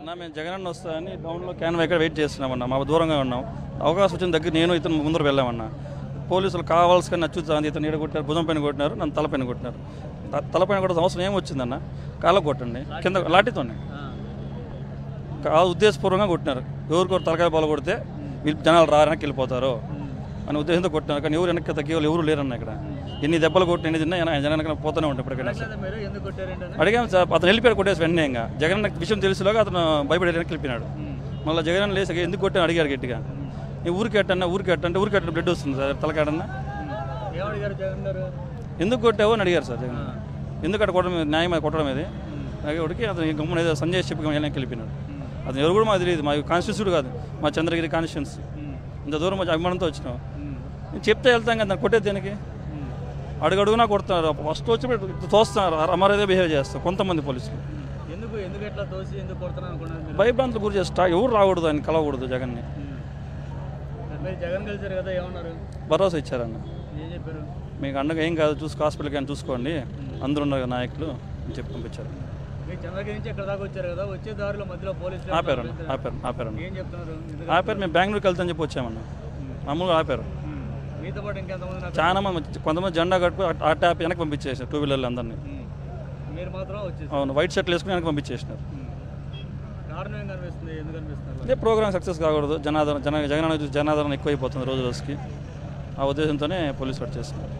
మేము జగనన్న వస్తాయని డౌన్లో క్యాన్ ఎక్కడ వెయిట్ చేస్తున్నామన్నా. మా దూరంగా ఉన్నాం. అవకాశం వచ్చిన దగ్గర నేను ఇతను ముందర వెళ్ళామన్నా. పోలీసులు కావాల్సిన నచ్చుతుంది ఇతను నీడ కొట్టారు, భుజం పైన కొట్టినారు, నన్ను తలపైన కొట్టినారు. తలపైన కూడా అవసరం ఏమొచ్చిందన్న, కాళ్ళకు కొట్టండి కింద లాఠీతోనే ఉద్దేశపూర్వకంగా కొట్టినారు. ఎవరికో తలకాయ బాల కొడితే వీళ్ళు జనాలు వెనక్కి వెళ్ళిపోతారు అని ఉద్దేశంతో కొట్టినారు. కానీ ఎవరు వెనక్కి తగ్గే వాళ్ళు ఎవరు లేరన్న. ఇక్కడ ఎన్ని దెబ్బలు కొట్టి ఎన్ని తిన్నా జగన్ పోతూనే ఉంటాయి. ఇప్పటికైనా అడిగాము సార్, అతను వెళ్ళిపోయాడు కొట్టేసి వెంటనే. ఇంకా జగన్ విషయం తెలిసిలోగా అతను భయపడి వెనక్కి వెళ్ళిపోయినాడు. మళ్ళీ జగన్ లేసి ఎందుకు కొట్టాను అడిగారు గట్టిగా. నీ ఊరికి ఎట్టన్నా బ్లడ్ వస్తుంది సార్ తలకాడన్నా. ఎందుకు కొట్టావు అని అడిగారు సార్ జగన్. ఎందుకు అక్కడ కొట్టడం న్యాయం కొట్టడం ఇది ఉడికి అతను గమ్మున ఏదో సంజయ్ చెప్పి వెనక్కి వెళ్ళిపోయినాడు. అతను ఎవరు కూడా మాకు తెలియదు. మా కాన్స్టిట్యూన్సీ కాదు, మా చంద్రగిరి కాన్స్టిట్యూన్సీ. ఇంత దూరం మా అభిమానంతో వచ్చినాం. చెప్తే వెళ్తాం కదా, కొట్టేది దేనికి? అడుగడుగునా కొడుతున్నారు. ఫస్ట్ వచ్చి తోస్తున్నారు, అమరేదే బిహేవ్ చేస్తారు కొంతమంది పోలీసులు. భయభ్రాంతులు గురి చేస్తా. ఎవరు రాకూడదు, ఆయన కలవకూడదు జగన్ని. భరోసా ఇచ్చారన్న. మీకు అండగా ఏం కాదు, హాస్పిటల్కి అని చూసుకోండి, అందరూ ఉన్నారు నాయకులు అని చెప్పి పంపించారు. ఆపారు. మేము బెంగళూరుకి వెళ్తామని చెప్పి వచ్చామన్నా. మామూలుగా ఆపారు. చాలా మంది, కొంతమంది జెండా కట్టుకు ఆ ట్యాప్ వెనక్కి పంపించేసారు. 2 వీలర్లు అందరినీ. అవును, వైట్ షర్ట్లు వేసుకుని వెనక్కి పంపించేసినారు. ఇదే ప్రోగ్రామ్ సక్సెస్ కాకూడదు. జనాదరణ ఎక్కువైపోతుంది రోజు రోజుకి. ఆ ఉద్దేశంతోనే పోలీసులు చేస్తున్నారు.